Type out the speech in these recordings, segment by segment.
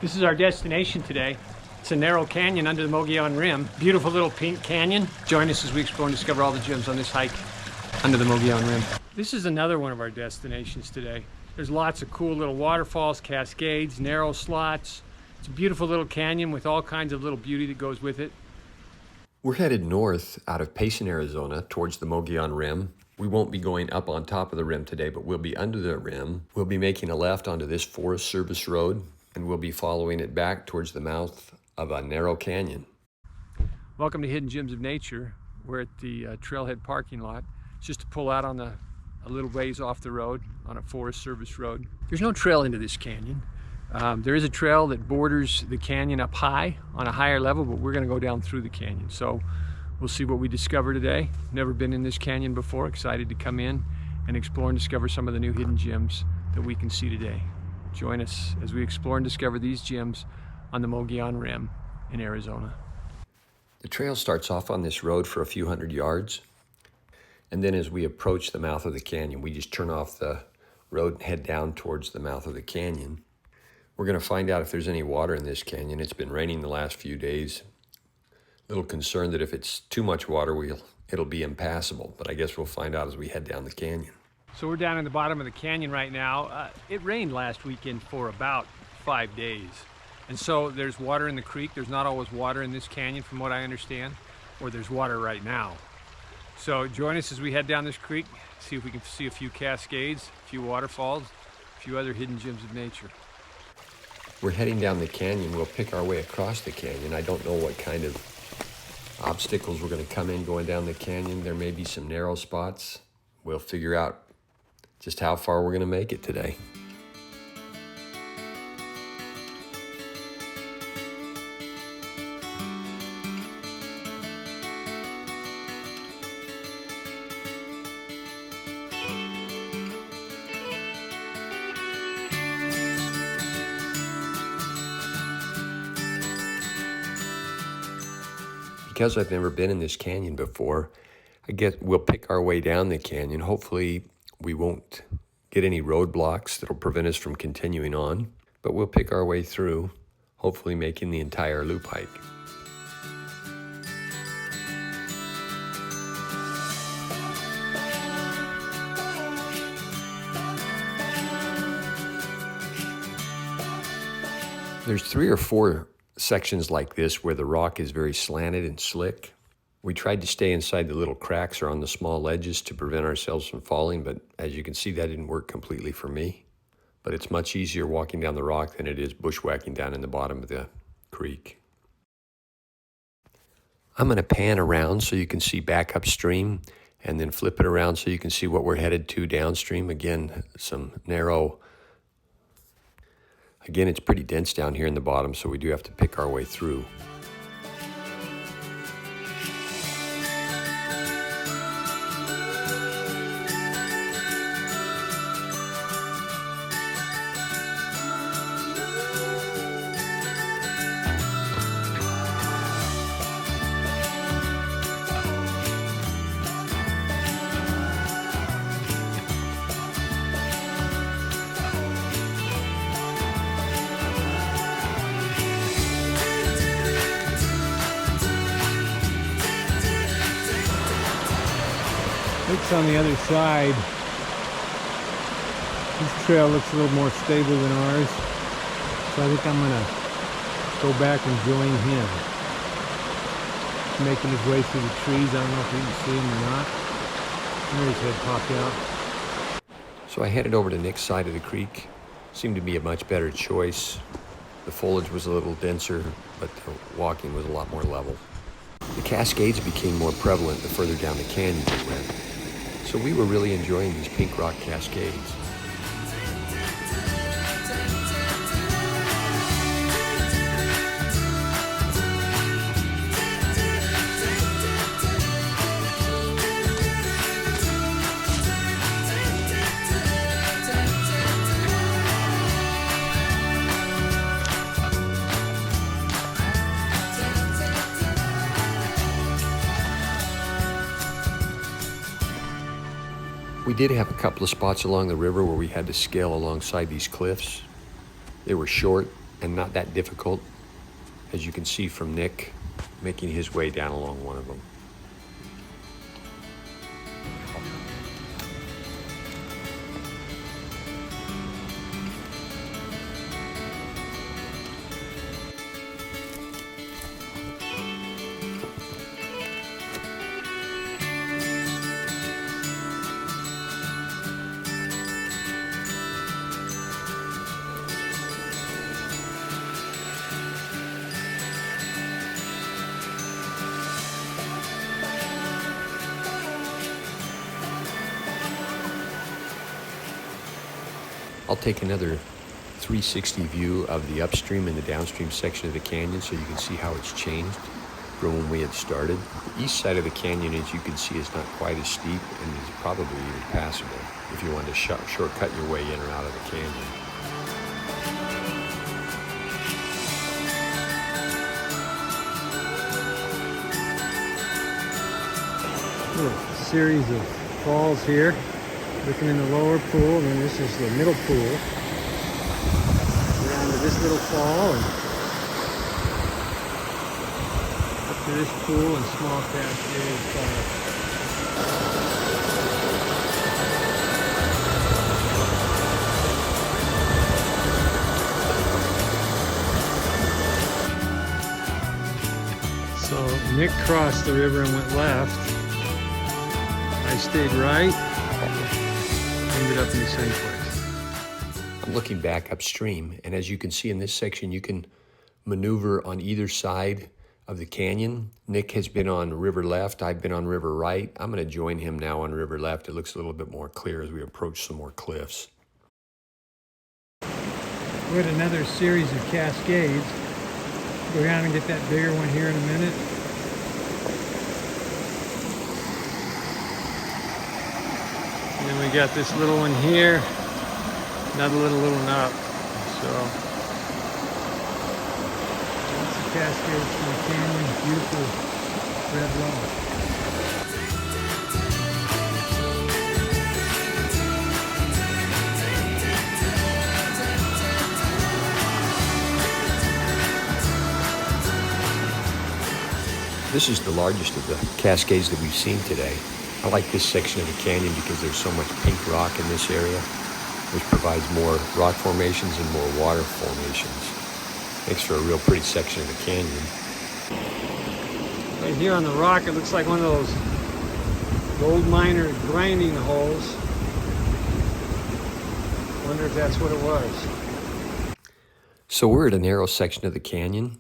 This is our destination today. It's a narrow canyon under the Mogollon Rim. Beautiful little pink canyon. Join us as we explore and discover all the gems on this hike under the Mogollon Rim. This is another one of our destinations today. There's lots of cool little waterfalls, cascades, narrow slots. It's a beautiful little canyon with all kinds of little beauty that goes with it. We're headed north out of Payson, Arizona towards the Mogollon Rim. We won't be going up on top of the rim today, but we'll be under the rim. We'll be making a left onto this Forest Service road, and we'll be following it back towards the mouth of a narrow canyon. Welcome to Hidden Gems of Nature. We're at the Trailhead parking lot. It's just to pull out on a little ways off the road on a Forest Service road. There's no trail into this canyon. There is a trail that borders the canyon up high on a higher level, but we're going to go down through the canyon. So we'll see what we discover today. Never been in this canyon before. Excited to come in and explore and discover some of the new hidden gems that we can see today. Join us as we explore and discover these gems on the Mogollon Rim in Arizona. The trail starts off on this road for a few hundred yards, and then as we approach the mouth of the canyon, we just turn off the road and head down towards the mouth of the canyon. We're going to find out if there's any water in this canyon. It's been raining the last few days. A little concerned that if it's too much water, it'll be impassable, but I guess we'll find out as we head down the canyon. So we're down in the bottom of the canyon right now. It rained last weekend for about 5 days. And so there's water in the creek. There's not always water in this canyon from what I understand, or there's water right now. So join us as we head down this creek, see if we can see a few cascades, a few waterfalls, a few other hidden gems of nature. We're heading down the canyon. We'll pick our way across the canyon. I don't know what kind of obstacles we're going to come in going down the canyon. There may be some narrow spots. We'll figure out just how far we're going to make it today. Because I've never been in this canyon before, I guess we'll pick our way down the canyon. Hopefully we won't get any roadblocks that'll prevent us from continuing on, but we'll pick our way through, hopefully making the entire loop hike. There's 3 or 4 sections like this where the rock is very slanted and slick. We tried to stay inside the little cracks or on the small ledges to prevent ourselves from falling, but as you can see, that didn't work completely for me. But it's much easier walking down the rock than it is bushwhacking down in the bottom of the creek. I'm going to pan around so you can see back upstream, and then flip it around so you can see what we're headed to downstream. Again, some narrow. Again, it's pretty dense down here in the bottom, so we do have to pick our way through. Looks on the other side. This trail looks a little more stable than ours, so I think I'm gonna go back and join him. He's making his way through the trees. I don't know if you can see him or not. There's his head popped out. So I headed over to Nick's side of the creek. Seemed to be a much better choice. The foliage was a little denser, but the walking was a lot more level. The Cascades became more prevalent the further down the canyon we went. So we were really enjoying these pink rock cascades. We did have a couple of spots along the river where we had to scale alongside these cliffs. They were short, and not that difficult, as you can see from Nick making his way down along one of them. I'll take another 360 view of the upstream and the downstream section of the canyon so you can see how it's changed from when we had started. The east side of the canyon, as you can see, is not quite as steep and is probably even passable if you want to shortcut your way in or out of the canyon. Little series of falls here. Looking in the lower pool, and then this is the middle pool. Down to this little fall, and up to this pool and small cascade fall. So Nick crossed the river and went left. I stayed right. Ended up in the same place. I'm looking back upstream, and as you can see in this section, you can maneuver on either side of the canyon. Nick has been on river left, I've been on river right. I'm going to join him now on river left. It looks a little bit more clear as we approach some more cliffs. We're at another series of cascades. Go down and get that bigger one here in a minute. And then we got this little one here, another little one up. So that's the Cascades from the canyon, beautiful red rock. This is the largest of the cascades that we've seen today. I like this section of the canyon because there's so much pink rock in this area, which provides more rock formations and more water formations. Makes for a real pretty section of the canyon. Right here on the rock, it looks like one of those gold miner grinding holes. Wonder if that's what it was. So we're at a narrow section of the canyon.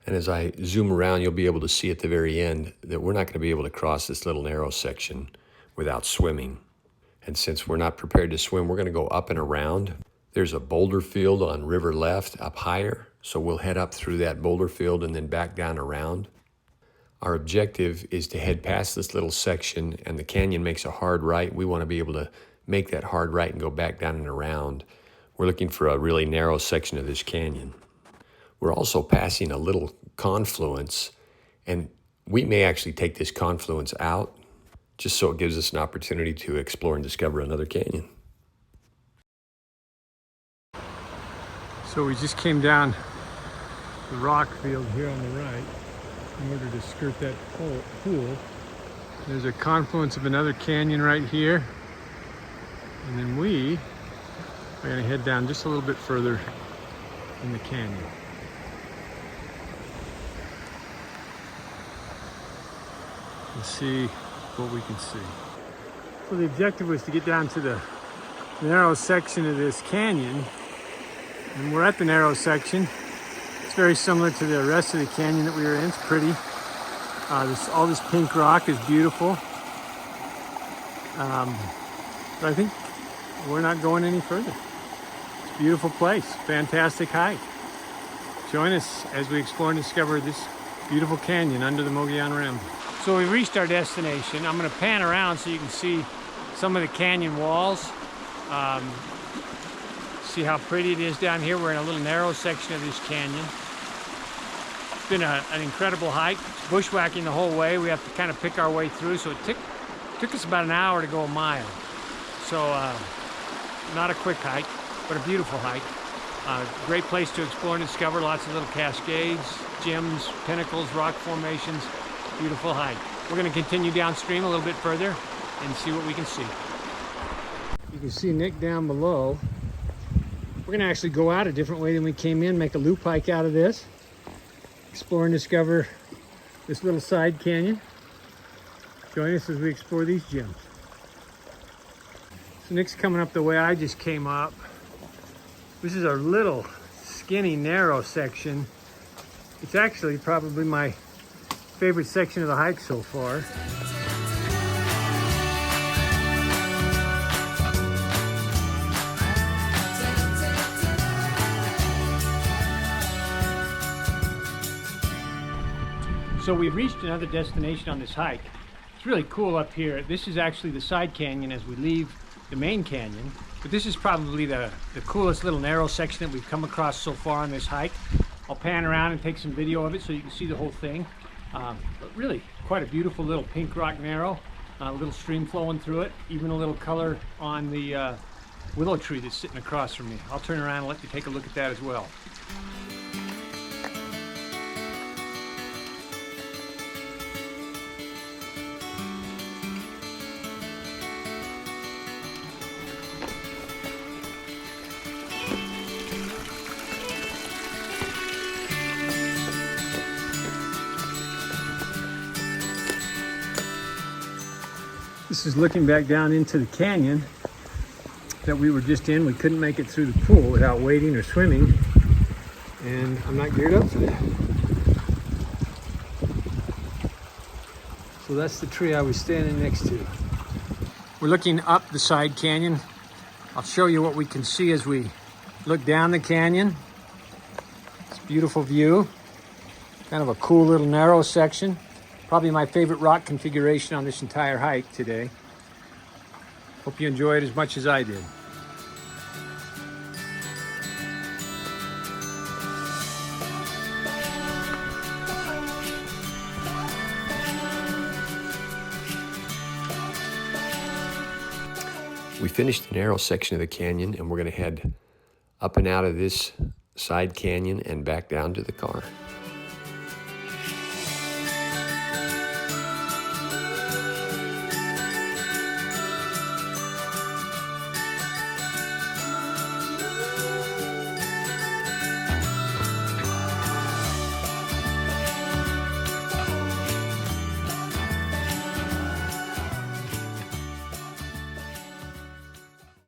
And as I zoom around, you'll be able to see at the very end that we're not going to be able to cross this little narrow section without swimming. And since we're not prepared to swim, we're going to go up and around. There's a boulder field on river left up higher, so we'll head up through that boulder field and then back down around. Our objective is to head past this little section, and the canyon makes a hard right. We want to be able to make that hard right and go back down and around. We're looking for a really narrow section of this canyon. We're also passing a little confluence, and we may actually take this confluence out just so it gives us an opportunity to explore and discover another canyon. So we just came down the rock field here on the right in order to skirt that pool. There's a confluence of another canyon right here, and then we are going to head down just a little bit further in the canyon. And see what we can see. So the objective was to get down to the narrow section of this canyon, and we're at the narrow section. It's very similar to the rest of the canyon that we were in. It's pretty. All this pink rock is beautiful. But I think we're not going any further. It's a beautiful place, fantastic hike. Join us as we explore and discover this beautiful canyon under the Mogollon Rim. So we reached our destination. I'm going to pan around so you can see some of the canyon walls. See how pretty it is down here. We're in a little narrow section of this canyon. It's been an incredible hike. It's bushwhacking the whole way. We have to kind of pick our way through. So it took us about an hour to go a mile. So not a quick hike, but a beautiful hike. Great place to explore and discover. Lots of little cascades, gems, pinnacles, rock formations. Beautiful hike. We're going to continue downstream a little bit further and see what we can see. You can see Nick down below. We're going to actually go out a different way than we came in, make a loop hike out of this. Explore and discover this little side canyon. Join us as we explore these gems. So Nick's coming up the way I just came up. This is our little skinny narrow section. It's actually probably my favorite section of the hike so far. So we've reached another destination on this hike. It's really cool up here. This is actually the side canyon as we leave the main canyon, but this is probably the coolest little narrow section that we've come across so far on this hike. I'll pan around and take some video of it so you can see the whole thing. But really quite a beautiful little pink rock narrow, a little stream flowing through it, even a little color on the willow tree that's sitting across from me. I'll turn around and let you take a look at that as well. This is looking back down into the canyon that we were just in. We couldn't make it through the pool without wading or swimming, and I'm not geared up for that. So that's the tree I was standing next to. We're looking up the side canyon. I'll show you what we can see as we look down the canyon. It's a beautiful view. Kind of a cool little narrow section. Probably my favorite rock configuration on this entire hike today. Hope you enjoy it as much as I did. We finished the narrow section of the canyon, and we're going to head up and out of this side canyon and back down to the car.